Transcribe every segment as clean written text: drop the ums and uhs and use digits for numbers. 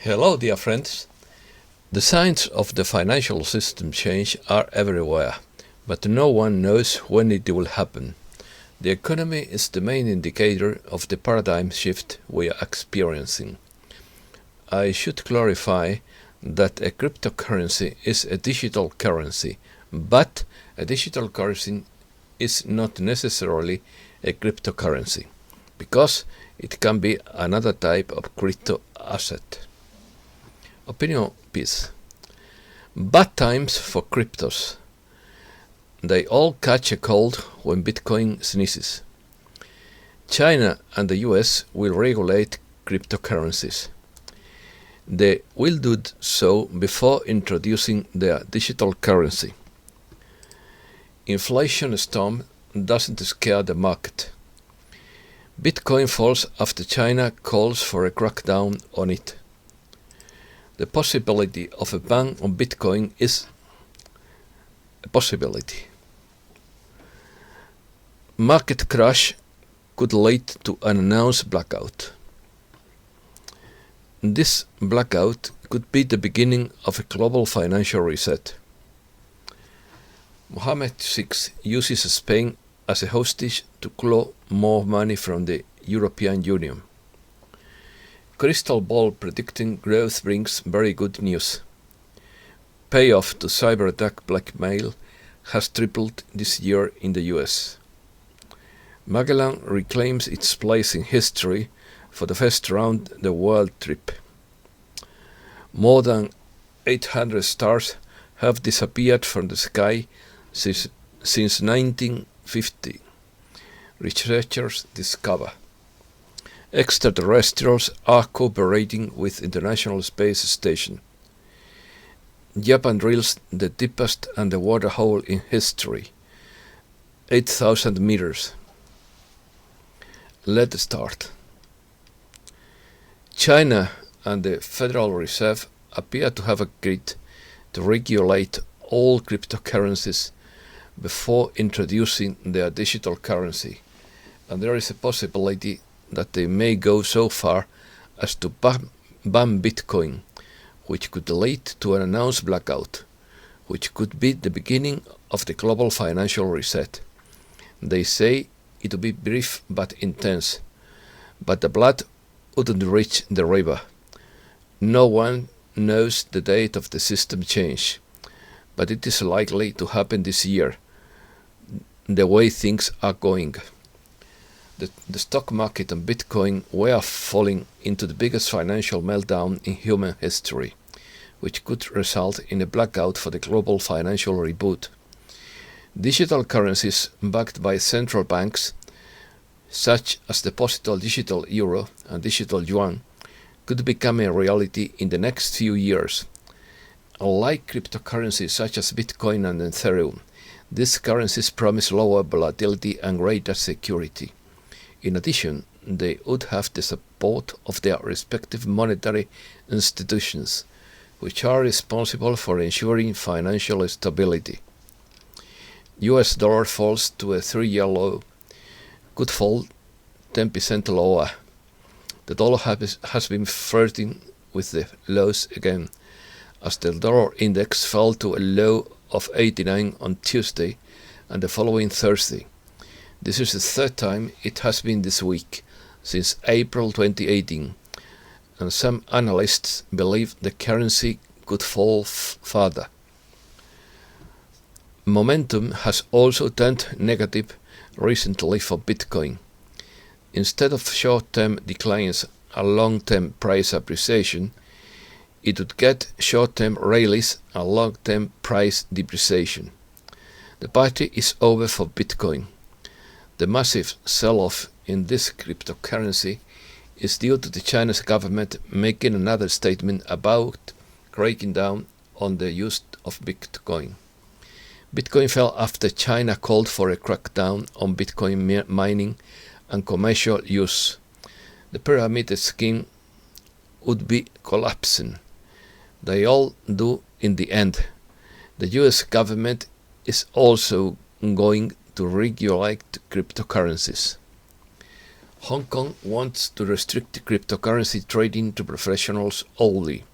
Hello, dear friends. The signs of the financial system change are everywhere, but no one knows when it will happen. The economy is the main indicator of the paradigm shift we are experiencing. I should clarify that a cryptocurrency is a digital currency, but a digital currency is not necessarily a cryptocurrency, because it can be another type of crypto asset. Opinion piece. Bad times for cryptos. They all catch a cold when Bitcoin sneezes. China and the US will regulate cryptocurrencies. They will do so before introducing their digital currency. Inflation storm doesn't scare the market. Bitcoin falls after China calls for a crackdown on it. The possibility of a ban on Bitcoin is a possibility. Market crash could lead to an announced blackout. This blackout could be the beginning of a global financial reset. Mohamed VI uses Spain as a hostage to claw more money from the European Union. Crystal ball predicting growth brings very good news. Payoff to cyberattack blackmail has tripled this year in the US. Magellan reclaims its place in history for the first round the world trip. More than 800 stars have disappeared from the sky since 1950, researchers discover. Extraterrestrials are cooperating with International Space Station. Japan drills the deepest underwater hole in history, 8,000 meters. Let's start. China and the Federal Reserve appear to have agreed to regulate all cryptocurrencies before introducing their digital currency, and there is a possibility that they may go so far as to ban Bitcoin, which could lead to an announced blackout, which could be the beginning of the global financial reset. They say it will be brief but intense, but the blood wouldn't reach the river. No one knows the date of the system change, but it is likely to happen this year, the way things are going. The stock market and Bitcoin were falling into the biggest financial meltdown in human history, which could result in a blackout for the global financial reboot. Digital currencies backed by central banks, such as the postal digital euro and digital yuan, could become a reality in the next few years. Unlike cryptocurrencies such as Bitcoin and Ethereum, these currencies promise lower volatility and greater security. In addition, they would have the support of their respective monetary institutions, which are responsible for ensuring financial stability. US dollar falls to a 3-year low, could fall 10% lower. The dollar has been flirting with the lows again, as the dollar index fell to a low of 89 on Tuesday and the following Thursday. This is the third time it has been this week, since April 2018, and some analysts believe the currency could fall further. Momentum has also turned negative recently for Bitcoin. Instead of short-term declines and long-term price appreciation, it would get short-term rallies and long-term price depreciation. The party is over for Bitcoin. The massive sell-off in this cryptocurrency is due to the Chinese government making another statement about cracking down on the use of Bitcoin. Bitcoin fell after China called for a crackdown on Bitcoin mining and commercial use. The pyramid scheme would be collapsing. They all do in the end. The US government is also going to regulate cryptocurrencies. Hong Kong wants to restrict cryptocurrency trading to professionals only.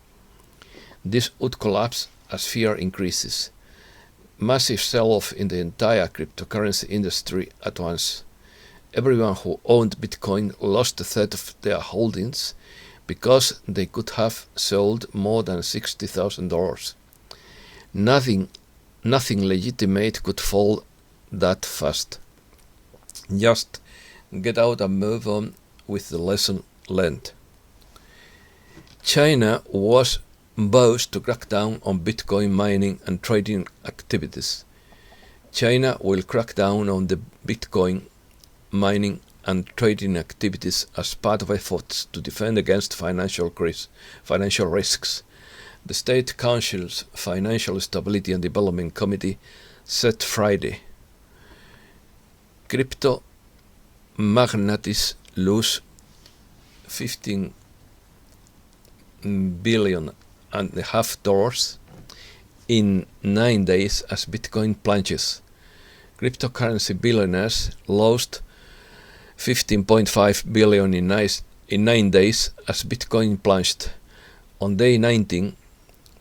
This would collapse as fear increases. Massive sell-off in the entire cryptocurrency industry at once. Everyone who owned Bitcoin lost a third of their holdings because they could have sold more than $60,000. Nothing legitimate could fall that fast. Just get out and move on with the lesson learned. China was vowed to crack down on Bitcoin mining and trading activities. China will crack down on the Bitcoin mining and trading activities as part of efforts to defend against financial risks. The State Council's Financial Stability and Development Committee said Friday. Crypto magnates lose $15.5 billion in 9 days as Bitcoin plunges. Cryptocurrency billionaires lost $15.5 billion in 9 days as Bitcoin plunged. On day 19,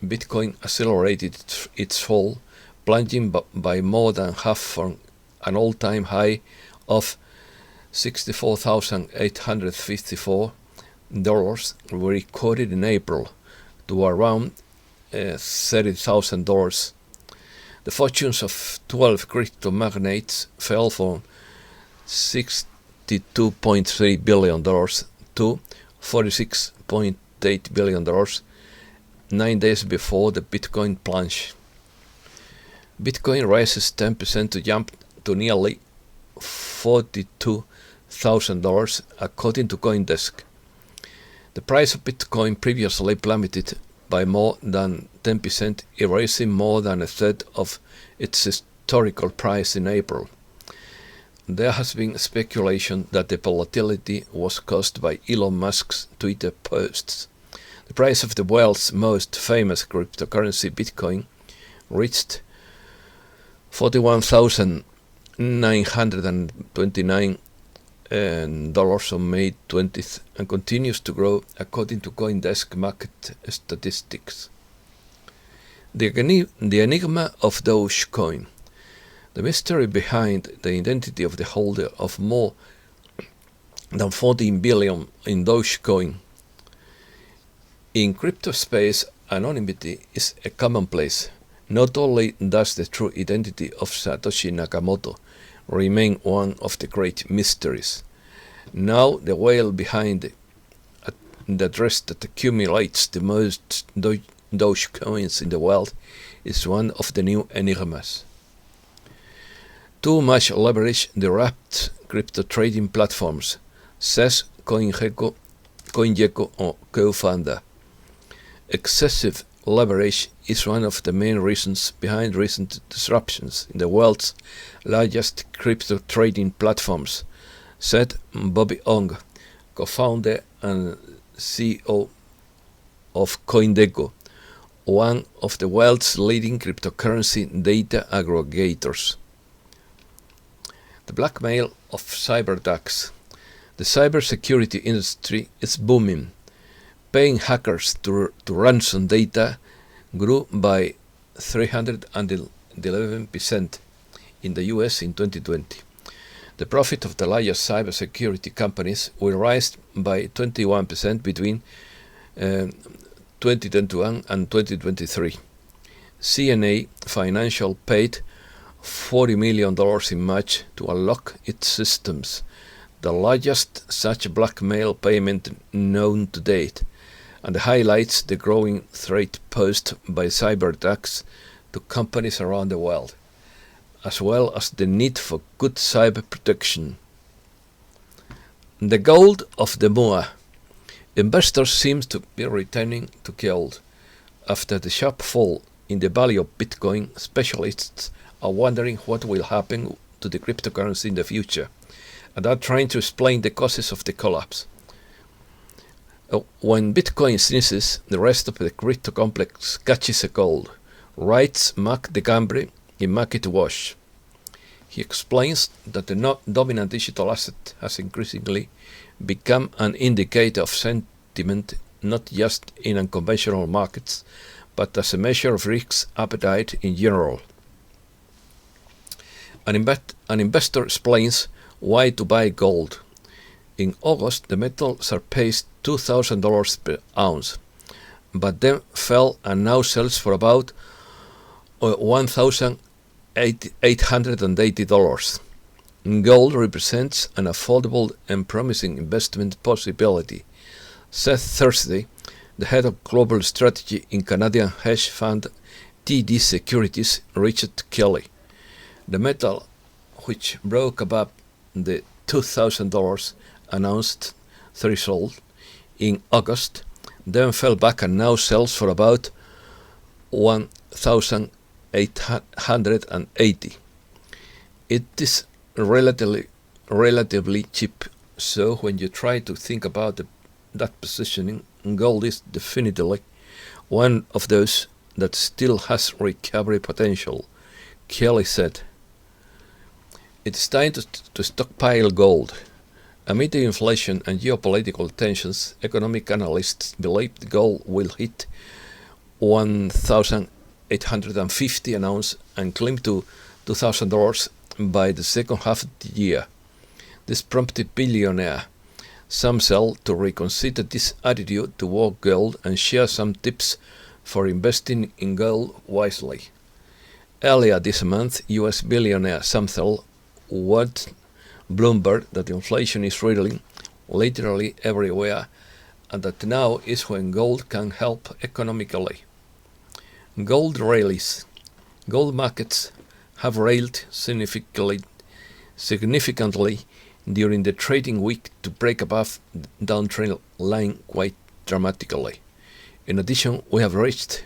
Bitcoin accelerated its fall, plunging by more than half from an all-time high of $64,854 recorded in April to around $30,000. The fortunes of 12 crypto magnates fell from $62.3 billion to $46.8 billion 9 days before the Bitcoin plunge. Bitcoin rises 10% to jump to nearly $42,000 according to CoinDesk. The price of Bitcoin previously plummeted by more than 10%, erasing more than a third of its historical price in April. There has been speculation that the volatility was caused by Elon Musk's Twitter posts. The price of the world's most famous cryptocurrency, Bitcoin, reached $41,929 on May 20th and continues to grow according to CoinDesk market statistics. The enigma of Dogecoin. The mystery behind the identity of the holder of more than 14 billion in Dogecoin. In crypto space, anonymity is a commonplace. Not only does the true identity of Satoshi Nakamoto remain one of the great mysteries, now the whale behind the dress that accumulates the most Dogecoins in the world is one of the new enigmas. Too much leverage disrupts crypto trading platforms, says CoinGecko co-founder. Excessive leverage is one of the main reasons behind recent disruptions in the world's largest crypto trading platforms, said Bobby Ong, co-founder and CEO of CoinGecko, one of the world's leading cryptocurrency data aggregators. The blackmail of cyberattacks. The cybersecurity industry is booming. Paying hackers to ransom data grew by 311% in the US in 2020. The profit of the largest cybersecurity companies will rise by 21% between 2021 and 2023. CNA Financial paid $40 million in March to unlock its systems, the largest such blackmail payment known to date, and highlights the growing threat posed by cyberattacks to companies around the world, as well as the need for good cyber protection. The gold of the Moa. Investors seem to be returning to gold. After the sharp fall in the value of Bitcoin, specialists are wondering what will happen to the cryptocurrency in the future, and are trying to explain the causes of the collapse. When Bitcoin sneezes, the rest of the crypto complex catches a cold, writes Mark DeGambry in Market Watch. He explains that the dominant digital asset has increasingly become an indicator of sentiment not just in unconventional markets, but as a measure of risk appetite in general. An investor explains why to buy gold. In August, the metal surpassed $2,000 per ounce, but then fell and now sells for about $1,880. Gold represents an affordable and promising investment possibility, said Thursday the head of global strategy in Canadian hedge fund TD Securities, Richard Kelly. The metal, which broke above the $2,000 announced threshold in August, then fell back and now sells for about $1,880. It is relatively cheap, so when you try to think about that positioning, gold is definitely one of those that still has recovery potential, Kelly said. It's time to stockpile gold. Amid the inflation and geopolitical tensions, economic analysts believe the gold will hit $1,850 an ounce and climb to $2,000 by the second half of the year. This prompted billionaire Sam Zell to reconsider this attitude toward gold and share some tips for investing in gold wisely. Earlier this month, US billionaire Sam Zell warned Bloomberg that inflation is riddling literally everywhere and that now is when gold can help economically. Gold rallies. Gold markets have rallied significantly during the trading week to break above the downtrend line quite dramatically. In addition, we have reached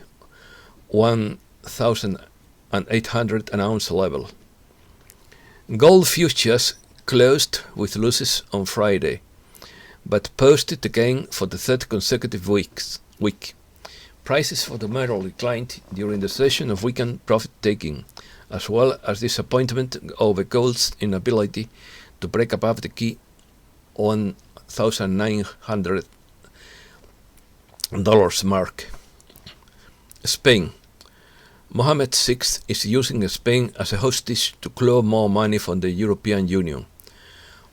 $1,800 an ounce level. Gold futures closed with losses on Friday, but posted a gain for the third consecutive week. Prices for the metal declined during the session of weekend profit-taking, as well as disappointment over gold's inability to break above the key $1,900 mark. Spain. Mohamed VI is using Spain as a hostage to claw more money from the European Union.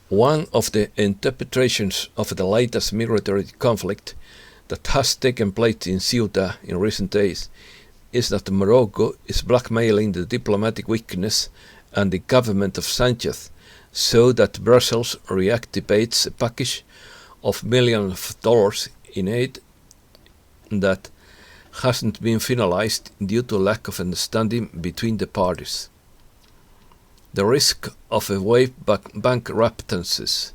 One of the interpretations of the latest migratory conflict that has taken place in Ceuta in recent days is that Morocco is blackmailing the diplomatic weakness and the government of Sanchez so that Brussels reactivates a package of millions of dollars in aid that hasn't been finalized due to lack of understanding between the parties. The risk of a wave bankruptcies.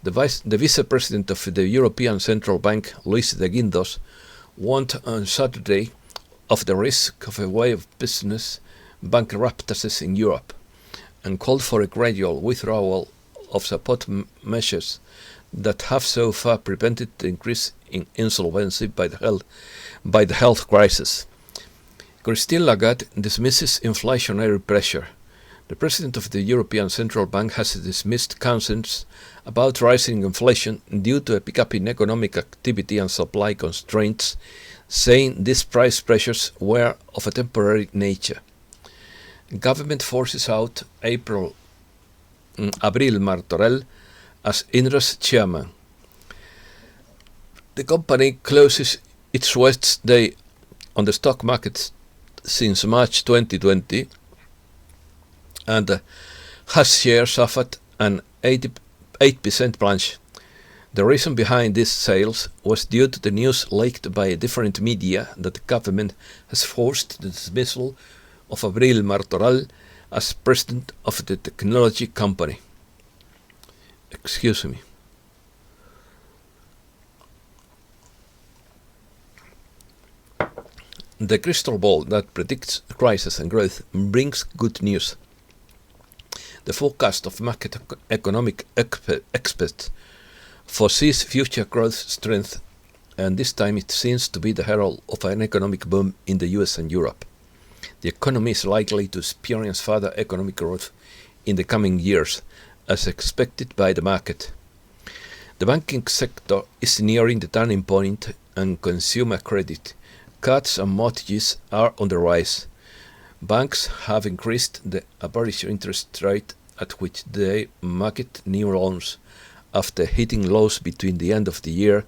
The Vice President of the European Central Bank, Luis de Guindos, warned on Saturday of the risk of a wave of business bankruptcies in Europe and called for a gradual withdrawal of support measures that have so far prevented the increase in insolvency by the health crisis. Christine Lagarde dismisses inflationary pressure. The President of the European Central Bank has dismissed concerns about rising inflation due to a pickup in economic activity and supply constraints, saying these price pressures were of a temporary nature. Government forces out Abril Martorell as INRA's chairman. The company closes its worst day on the stock market since March 2020 and has shares suffered an 8% plunge. The reason behind these sales was due to the news leaked by different media that the government has forced the dismissal of Abril Martorell as president of the technology company. Excuse me. The crystal ball that predicts crisis and growth brings good news. The forecast of market economic experts foresees future growth strength, and this time it seems to be the herald of an economic boom in the US and Europe. The economy is likely to experience further economic growth in the coming years, as expected by the market. The banking sector is nearing the turning point, and consumer credit, cards and mortgages are on the rise. Banks have increased the average interest rate at which they market new loans after hitting lows between the end of the year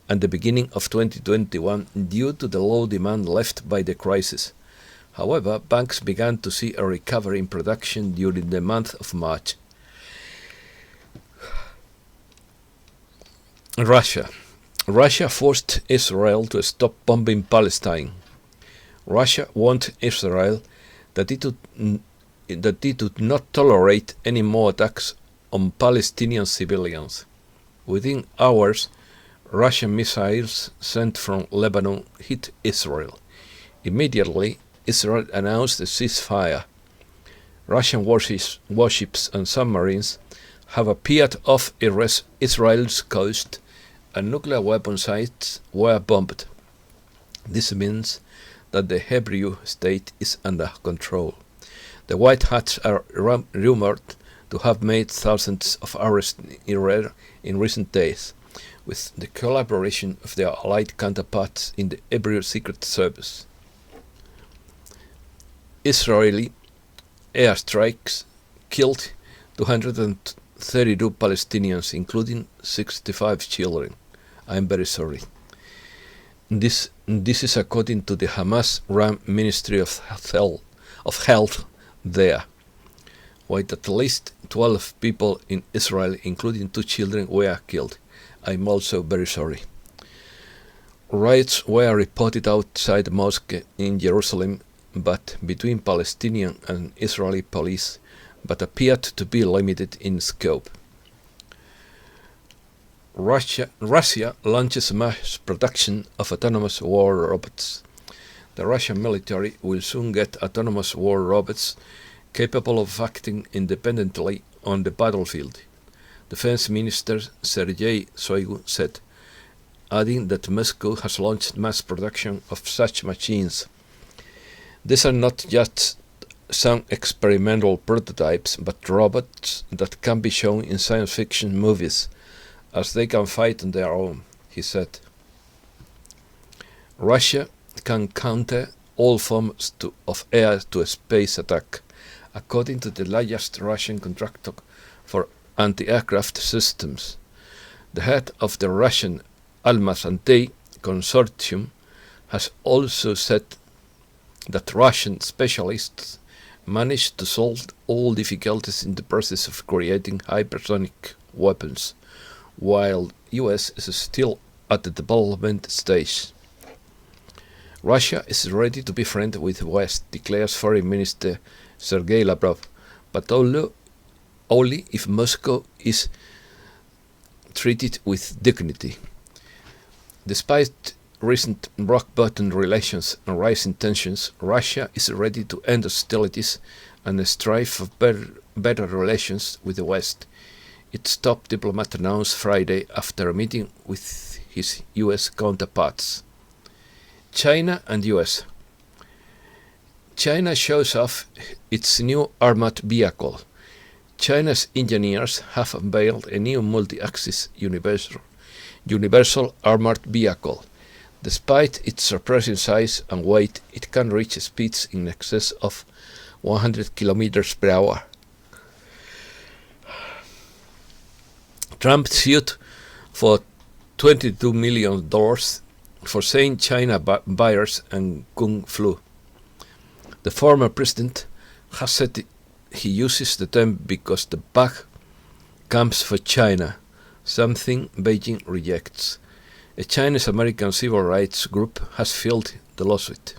and the beginning of 2021 due to the low demand left by the crisis. However, banks began to see a recovery in production during the month of March. Russia forced Israel to stop bombing Palestine. Russia warned Israel that it would not tolerate any more attacks on Palestinian civilians. Within hours, Russian missiles sent from Lebanon hit Israel. Immediately, Israel announced a ceasefire. Russian warships and submarines have appeared off Israel's coast, and nuclear weapon sites were bombed. This means that the Hebrew state is under control. The White Hats are rumored to have made thousands of arrests in recent days, with the collaboration of their allied counterparts in the Hebrew Secret Service. Israeli airstrikes killed 232 Palestinians, including 65 children. I am very sorry. This is according to the Hamas-run Ministry of Health there, while at least 12 people in Israel, including 2 children, were killed. I am also very sorry. Riots were reported outside the mosque in Jerusalem, but between Palestinian and Israeli police, but appeared to be limited in scope. Russia launches mass production of autonomous war robots. The Russian military will soon get autonomous war robots capable of acting independently on the battlefield, Defense Minister Sergei Shoigu said, adding that Moscow has launched mass production of such machines. These are not just some experimental prototypes, but robots that can be shown in science fiction movies, as they can fight on their own, he said. Russia can counter all forms of air-to-space attack, according to the largest Russian contractor for anti-aircraft systems. The head of the Russian Almaz-Antey consortium has also said that Russian specialists managed to solve all difficulties in the process of creating hypersonic weapons, while US is still at the development stage. Russia is ready to be friends with the West, declares Foreign Minister Sergei Lavrov, but only if Moscow is treated with dignity. Despite recent rock-bottom relations and rising tensions, Russia is ready to end hostilities and strive for better relations with the West, its top diplomat announced Friday after a meeting with his US counterparts. China and US. China shows off its new armored vehicle. China's engineers have unveiled a new multi-axis universal armored vehicle. Despite its surprising size and weight, it can reach speeds in excess of 100 kilometers per hour. Trump sued for $22 million for saying China virus and Kung flu. The former president has said he uses the term because the bug comes from China, something Beijing rejects. A Chinese-American civil rights group has filed the lawsuit.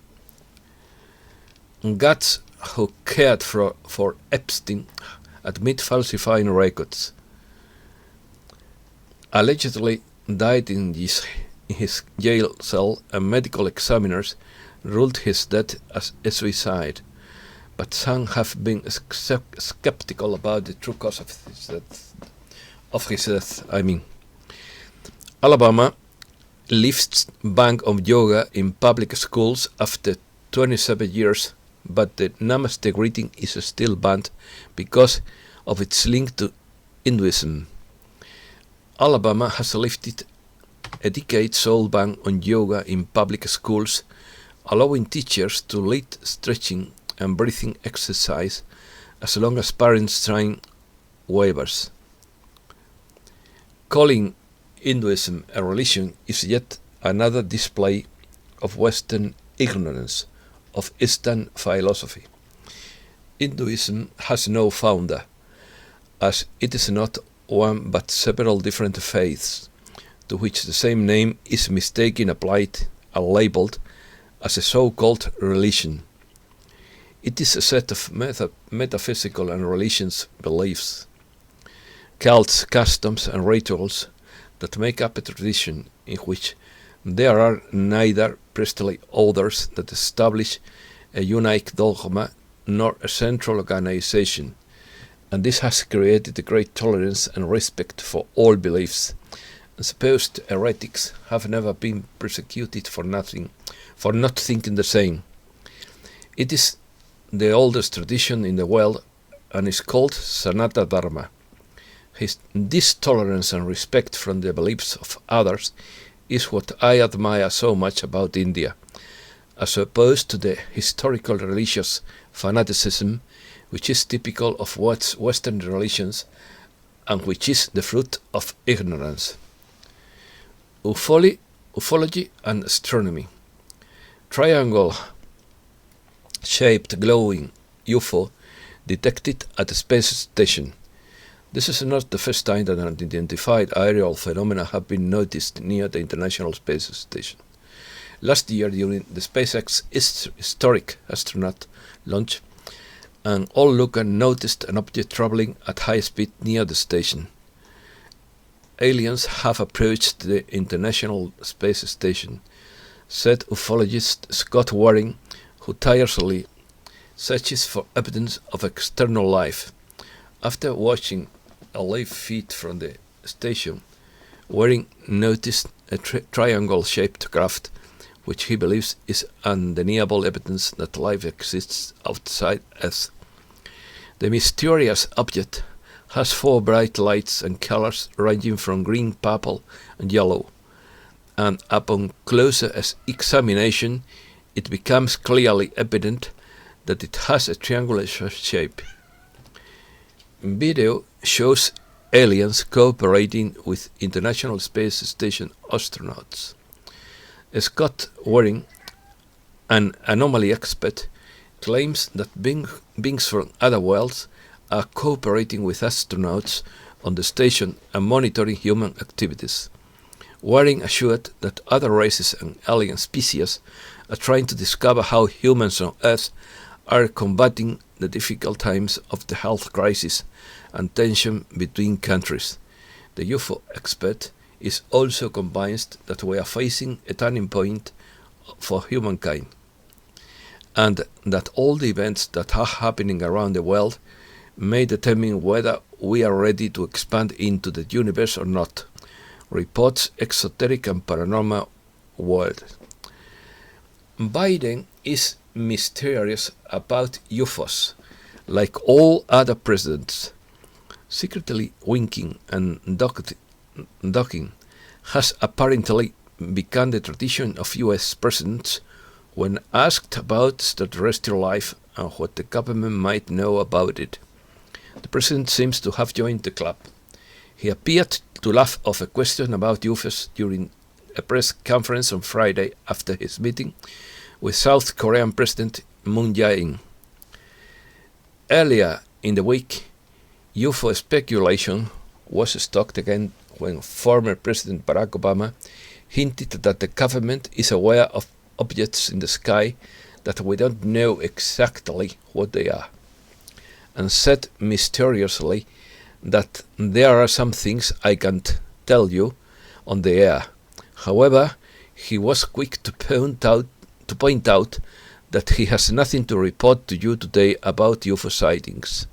Guards who cared for Epstein admit falsifying records. Allegedly died in his jail cell, and medical examiners ruled his death as a suicide, but some have been skeptical about the true cause of his death. Alabama lifts ban on yoga in public schools after 27 years, but the Namaste greeting is still banned because of its link to Hinduism. Alabama has lifted a decades-old ban on yoga in public schools, allowing teachers to lead stretching and breathing exercise as long as parents sign waivers. Calling Hinduism a religion is yet another display of Western ignorance of Eastern philosophy. Hinduism has no founder, as it is not one but several different faiths, to which the same name is mistaken applied and labeled as a so-called religion. It is a set of metaphysical and religious beliefs, cults, customs and rituals that make up a tradition in which there are neither priestly orders that establish a unique dogma nor a central organization, and this has created a great tolerance and respect for all beliefs, and supposed heretics have never been persecuted for not thinking the same. It is the oldest tradition in the world and is called Sanatana Dharma. This tolerance and respect from the beliefs of others is what I admire so much about India, as opposed to the historical religious fanaticism which is typical of Western religions and which is the fruit of ignorance. Ufology and astronomy. Triangle-shaped glowing UFO detected at a space station. This is not the first time that unidentified aerial phenomena have been noticed near the International Space Station. Last year, during the SpaceX historic astronaut launch, an onlooker noticed an object traveling at high speed near the station. Aliens have approached the International Space Station, said ufologist Scott Waring, who tirelessly searches for evidence of external life. After watching a live feed from the station, Waring noticed a triangle-shaped craft, which he believes is undeniable evidence that life exists outside Earth. The mysterious object has 4 bright lights and colors ranging from green, purple, and yellow, and upon closer examination, it becomes clearly evident that it has a triangular shape. Video shows aliens cooperating with International Space Station astronauts. Scott Waring, an anomaly expert, claims that beings from other worlds are cooperating with astronauts on the station and monitoring human activities. Waring assured that other races and alien species are trying to discover how humans on Earth are combating the difficult times of the health crisis and tension between countries. The UFO expert is also convinced that we are facing a turning point for humankind, and that all the events that are happening around the world may determine whether we are ready to expand into the universe or not, reports Exoteric and Paranormal World. Biden is mysterious about UFOs, like all other presidents. Secretly winking and docking has apparently become the tradition of US presidents when asked about extraterrestrial life and what the government might know about it. The president seems to have joined the club. He appeared to laugh off a question about UFOs during a press conference on Friday after his meeting with South Korean President Moon Jae-in. Earlier in the week, UFO speculation was stoked again when former President Barack Obama hinted that the government is aware of objects in the sky that we don't know exactly what they are, and said mysteriously that there are some things I can't tell you on the air. However, he was quick to point out that he has nothing to report to you today about UFO sightings.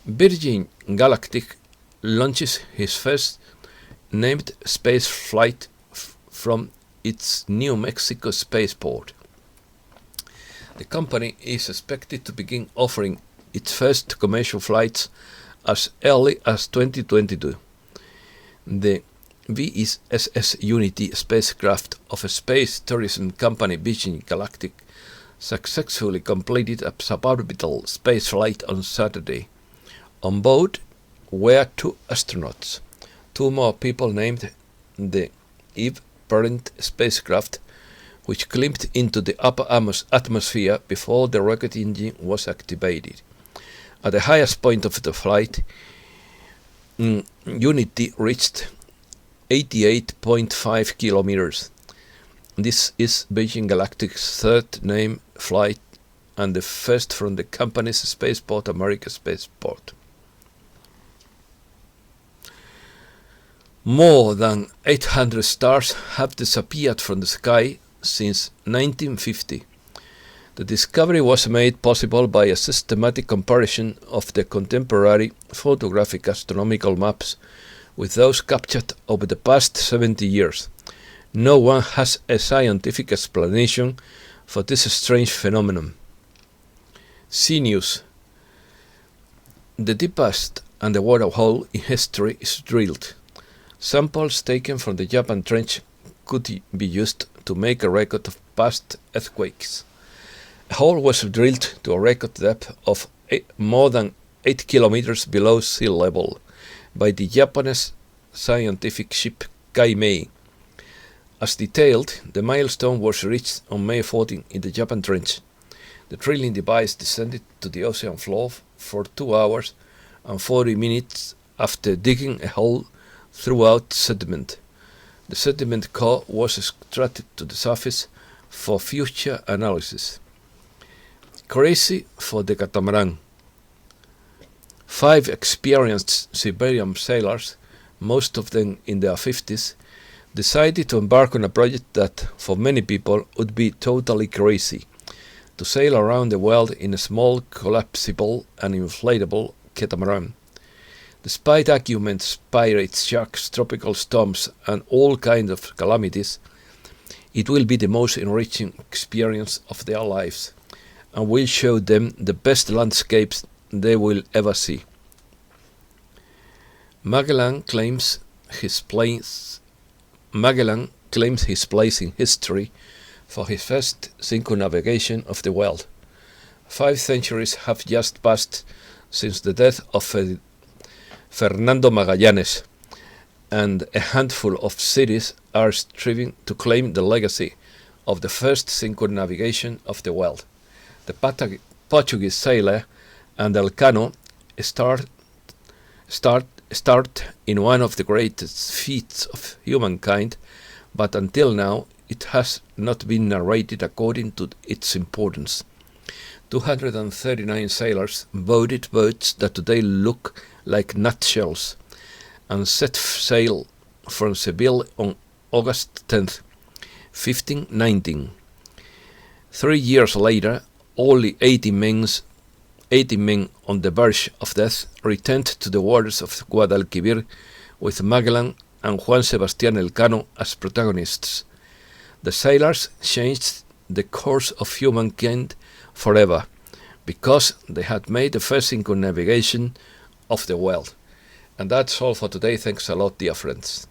Virgin Galactic launches his first named space flight from its New Mexico spaceport. The company is expected to begin offering its first commercial flights as early as 2022. The VSS Unity spacecraft of a space tourism company Virgin Galactic successfully completed a suborbital spaceflight on Saturday. On board were 2 astronauts. 2 more people named the Eve parent spacecraft, which climbed into the upper atmosphere before the rocket engine was activated. At the highest point of the flight, Unity reached 88.5 kilometers. This is Virgin Galactic's 3rd named flight and the first from the company's spaceport, America Spaceport. More than 800 stars have disappeared from the sky since 1950. The discovery was made possible by a systematic comparison of the contemporary photographic astronomical maps with those captured over the past 70 years. No one has a scientific explanation for this strange phenomenon. CNews. The deepest underwater hole in history is drilled. Samples taken from the Japan Trench could be used to make a record of past earthquakes. A hole was drilled to a record depth of more than 8 kilometers below sea level by the Japanese scientific ship Kaimei. As detailed, the milestone was reached on May 14 in the Japan Trench. The drilling device descended to the ocean floor for 2 hours and 40 minutes after digging a hole throughout sediment. The sediment core was extracted to the surface for future analysis. Crazy for the catamaran. 5 experienced Siberian sailors, most of them in their 50s, decided to embark on a project that, for many people, would be totally crazy: to sail around the world in a small, collapsible and inflatable catamaran. Despite arguments, pirates, sharks, tropical storms, and all kinds of calamities, it will be the most enriching experience of their lives, and will show them the best landscapes they will ever see. Magellan claims his place in history for his first circumnavigation of the world. 5 centuries have just passed since the death of Fernando Magallanes, and a handful of cities are striving to claim the legacy of the first circumnavigation of the world. The Portuguese sailor and Elcano start in one of the greatest feats of humankind, but until now it has not been narrated according to its importance. 239 sailors boarded boats that today look like nutshells and set sail from Seville on August 10th, 1519. 3 years later, only 80 men on the verge of death returned to the waters of Guadalquivir with Magellan and Juan Sebastián Elcano as protagonists. The sailors changed the course of humankind forever because they had made the first circumnavigation of the world. And that's all for today. Thanks a lot, dear friends.